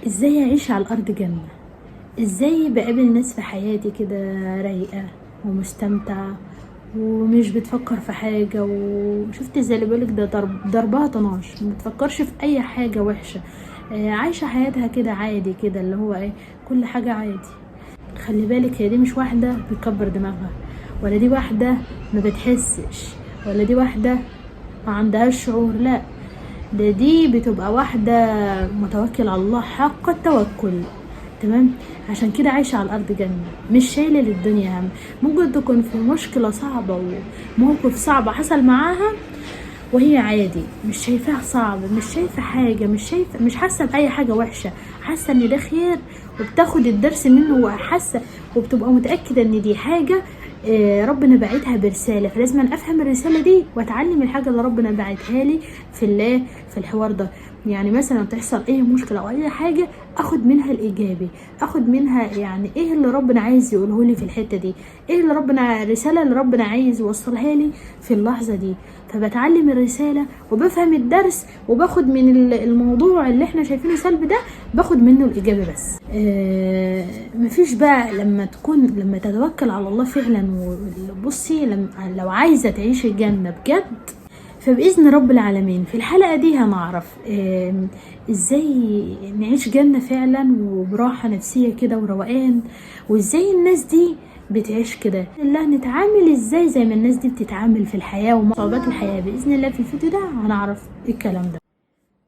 ازاي اعيش على الارض جنة؟ ازاي بقابل ناس في حياتي كده رايقة ومستمتعة ومش بتفكر في حاجة، وشفت ازاي اللي بيقولك ده ضربها طناش، ما بتفكرش في اي حاجة وحشة. عايشة حياتها كده عادي كده، اللي هو ايه، كل حاجة عادي. خلي بالك، هي دي مش واحدة بتكبر دماغها، ولا دي واحدة ما بتحسش، ولا دي واحدة ما عندهاش شعور. لا، دي بتبقى واحدة متوكل على الله حق التوكل. تمام. عشان كده عايشة على الأرض جنة، مش شايلة للدنيا هم. ممكن تكون في مشكلة صعبة وموقف صعب حصل معاها، وهي عادي، مش شايفاها صعب، مش شايفة حاجة، مش حاسة بأي حاجة وحشة، حاسة ان ده خير، وبتاخد الدرس منه، وحاسة وبتبقى متأكدة ان دي حاجة ربنا باعتها برسالة، فلازم افهم الرسالة دي واتعلم الحاجة اللي ربنا باعتها لي في الحوار ده. يعني مثلا تحصل اي مشكلة او اي حاجة، اخد منها الايجابي، اخد منها يعني ايه اللي ربنا عايز يقوله لي في الحتة دي، ايه اللي الرسالة اللي ربنا عايز يوصلها لي في اللحظة دي. فبتعلم الرسالة وبفهم الدرس، وباخد من الموضوع اللي احنا شايفينه سلبي ده، باخد منه الإجابة بس. مفيش بقى لما تتوكل على الله فعلا. وبصي، لو عايزة تعيش الجنة بجد، فبإذن رب العالمين في الحلقة دي هنعرف ازاي نعيش جنة فعلا وبراحة نفسية كده وروقان، وازاي الناس دي بتعيش كده. الله، نتعامل ازاي زي ما الناس دي بتتعامل في الحياة وصعوبات الحياة. بإذن الله في الفيديو ده هنعرف الكلام ده.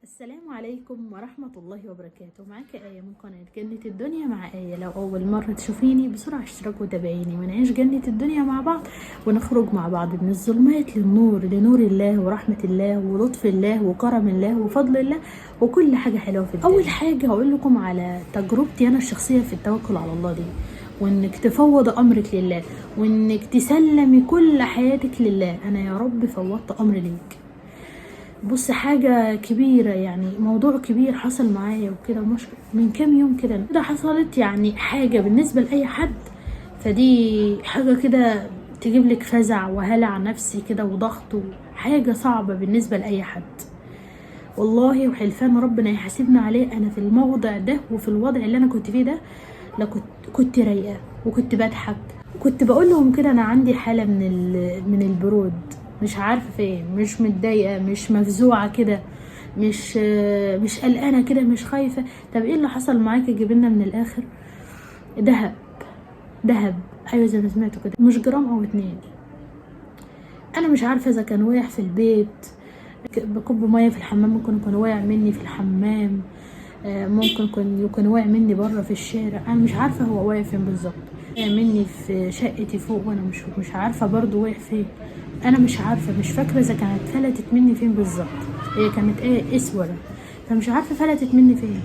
السلام عليكم ورحمة الله وبركاته. معاك آية من قناة جنة الدنيا مع آية. لو أول مرة تشوفيني بسرعة اشترك وتابعيني، ونعيش جنة الدنيا مع بعض، ونخرج مع بعض من الظلمات للنور، لنور الله ورحمة الله ولطف الله وكرم الله وفضل الله وكل حاجة حلوة في الدنيا. أول حاجة هقول لكم على تجربتي أنا الشخصية في التوكل على الله دي، وانك تفوض امرك لله، وانك تسلمي كل حياتك لله. انا يا رب فوضت امري ليك. بص، حاجة كبيرة، يعني موضوع كبير حصل معايا وكده، مش من كام يوم كده حصلت، يعني حاجة بالنسبة لأي حد، فدي حاجة كده تجيب لك فزع وهلع نفسي كده وضغط، وحاجة صعبة بالنسبة لأي حد. والله وحلفان ربنا يحاسبنا عليه. أنا في الموضع ده وفي الوضع اللي أنا كنت فيه ده، لا كنت رايقة وكنت بضحك، وكنت بقول لهم كده أنا عندي حالة من البرود، مش عارفه فين، مش متضايقه، مش مفزوعه كده، مش قلقانه كده، مش خايفه. طب ايه اللي حصل معاكي؟ جيبلنا من الاخر. دهب، ايوه زي ما سمعتوا كده، مش جرام او 2. انا مش عارفه اذا كان واقع في البيت بكب ميه في الحمام، ممكن يكون واقع مني في الحمام، ممكن يكون واقع مني بره في الشارع. انا مش عارفه هو واقع فين بالظبط. واقع مني في شقتي فوق، وانا مش عارفه برضو واقع فين. انا مش عارفه، مش فاكره اذا كانت فلتت مني فين بالظبط. هي كانت اسوره، فمش عارفه فلتت مني فين.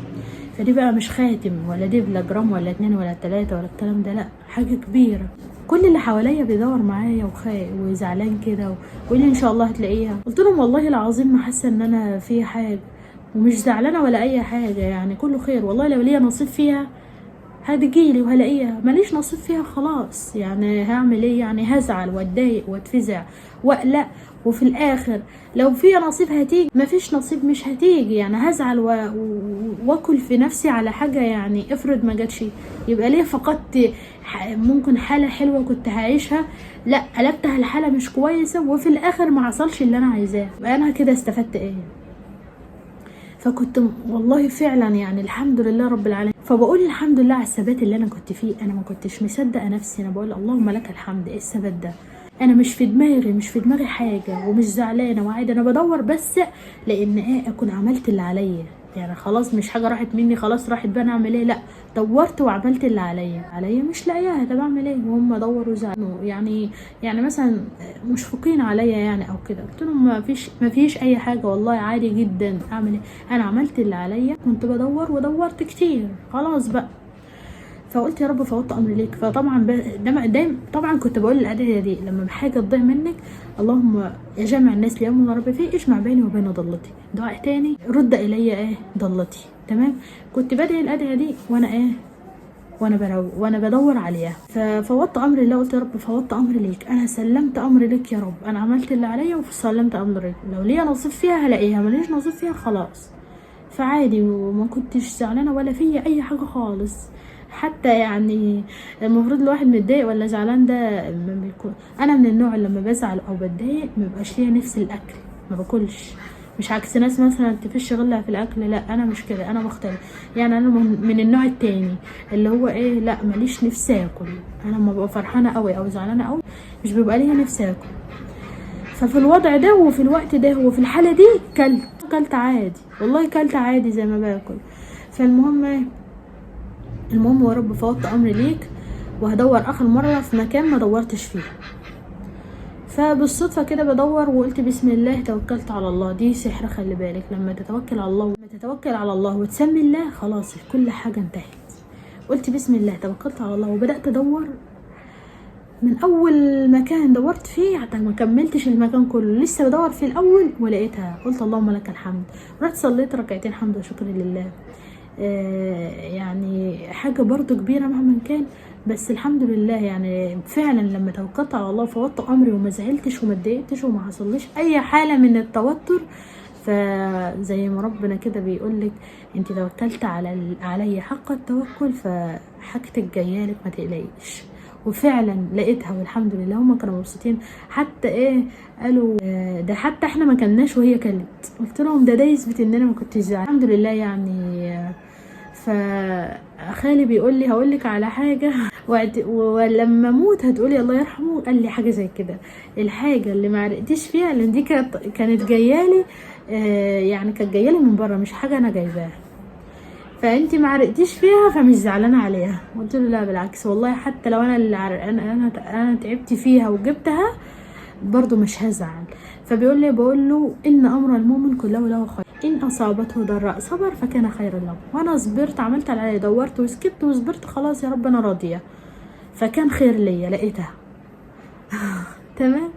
فدي بقى مش خاتم ولا دبله جرام ولا 2 ولا 3 ولا الكلام ده، لا، حاجه كبيره. كل اللي حواليا بيدور معايا وزعلان كده، ويقول لي ان شاء الله هتلاقيها. قلت لهم والله العظيم ما حاسه ان انا في حاجه، ومش زعلانه ولا اي حاجه، يعني كله خير والله. لو ليا نصيب فيها هتجيلي وهلاقيها، ماليش نصيب فيها خلاص، يعني هعمل ايه؟ يعني هزعل واتضايق واتفزع واقلق، وفي الاخر لو فيها نصيب هتيجي، مفيش نصيب مش هتيجي. يعني هزعل واكل في نفسي على حاجه، يعني افرض ما جاتش، يبقى ليه فقدت ممكن حاله حلوه كنت هعيشها، لا قلبتها لحاله مش كويسه، وفي الاخر ما حصلش اللي انا عايزاه. انا كده استفدت ايه؟ فكنت والله فعلا يعني الحمد لله رب العالمين. فبقول الحمد لله على الثبات اللي انا كنت فيه. انا ما كنتش مصدقه نفسي، انا بقول اللهم لك الحمد. ايه الثبات ده؟ انا مش في دماغي حاجه، ومش زعلانه وعادي. انا بدور بس لان اكون عملت اللي عليا، يعني خلاص مش حاجه راحت مني، خلاص راحت بقى، اعمل ايه؟ لا، دورت وعملت اللي عليا مش لاقياها. طب اعمل ايه وهم دوروا وزعلوا؟ يعني مثلا مشفقين عليا يعني او كده. قلت لهم ما فيش اي حاجه والله، عادي جدا. اعمل ايه؟ انا عملت اللي عليا، كنت بدور ودورت كتير، خلاص بقى. فقلت يا رب فوضت امري ليك. فطبعا دايما طبعا كنت بقول الادعيه دي لما حاجه تضيع منك: اللهم يا جامع الناس ليوم لا ريب فيه اجمع بيني وبين ضلتي. دعاء تاني: رد الي ضلتي. تمام. كنت بدعي الادعيه دي وانا بدور عليها. ففوضت امري لله، قلت يا رب فوضت امري ليك، انا سلمت امري ليك يا رب، انا عملت اللي عليا وسلمت امري ليك. لو ليا نصيب فيها هلاقيها، ماليش نصيب فيها خلاص. فعادي وما كنتش زعلانه ولا فيا اي حاجه خالص. حتى يعني المفروض الواحد متضايق ولا زعلان ده لما بيكون، انا من النوع اللي لما بزعل او بتضايق مبقاش ليا نفس الاكل، ما باكلش. مش عكس ناس مثلا تفش غلها في الاكل، لا انا مش كده، انا مختلف. يعني انا من النوع التاني اللي هو ايه، لا ماليش نفسي اكل. انا لما ببقى فرحانه قوي او زعلانه قوي مش بيبقى ليا نفسي اكل. ففي الوضع ده وفي الوقت ده وفي الحاله دي كلت عادي، والله كلت عادي زي ما باكل. فالمهم ايه، المهم يا رب فوضت امري ليك، وهدور اخر مره في مكان ما دورتش فيه. فبالصدفه كده بدور وقلت بسم الله توكلت على الله. دي سحر، خلي بالك لما تتوكل على الله، وتسمي الله خلاص كل حاجه انتهت. قلت بسم الله توكلت على الله وبدات ادور. من اول مكان دورت فيه حتى ما كملتش المكان كله، لسه بدور في الاول ولقيتها. قلت اللهم لك الحمد. رحت صليت ركعتين حمد وشكر لله. يعني حاجه برضو كبيره مهما كان، بس الحمد لله. يعني فعلا لما توكلت على الله فوضت امري وما زعلتش وما اتضايقتش وما حصليش اي حاله من التوتر. فزي ما ربنا كده بيقولك انت توكلت علي حق التوكل فحاجتك جايالك ما تقلقيش. وفعلا لقيتها والحمد لله. هما كانوا مبسوطين، حتى ايه قالوا ده حتى احنا ما كلناش وهي كلت. قلت لهم ده يثبت ان انا ما كنتش زعلانه الحمد لله. يعني فخالي بيقول لي هقول لك على حاجه ولما اموت هتقولي الله يرحمه. قال لي حاجه زي كده. الحاجه اللي ما عرفتش فيها لان دي كانت جايالي، يعني كانت جايالي من بره مش حاجه انا جايباها، فانت ما عرقتيش فيها فمش زعلانه عليها. قلت له لا بالعكس والله، حتى لو انا اللي انا تعبت فيها وجبتها برضو مش هزعل. فبيقول لي بقول له ان امر المؤمن كله له خير، ان اصابته ضراء صبر فكان خيرا له. وانا صبرت، عملت اللي عليا، دورت وسكت وصبرت، خلاص يا رب انا راضيه، فكان خير ليا لقيتها. تمام.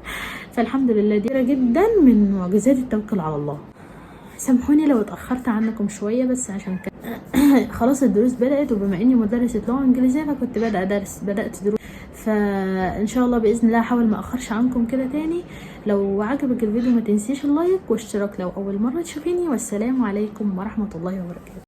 فالحمد لله دي جدا من معجزات التوكل على الله. سامحوني لو اتاخرت عنكم شويه، بس عشان خلاص الدروس بدات، وبما اني مدرسه لغه انجليزيه فكنت بدات دروس. فان شاء الله باذن الله هحاول ما اخرش عنكم كده تاني. لو عجبك الفيديو ما تنسيش اللايك واشتراك لو اول مره تشوفيني. والسلام عليكم ورحمه الله وبركاته.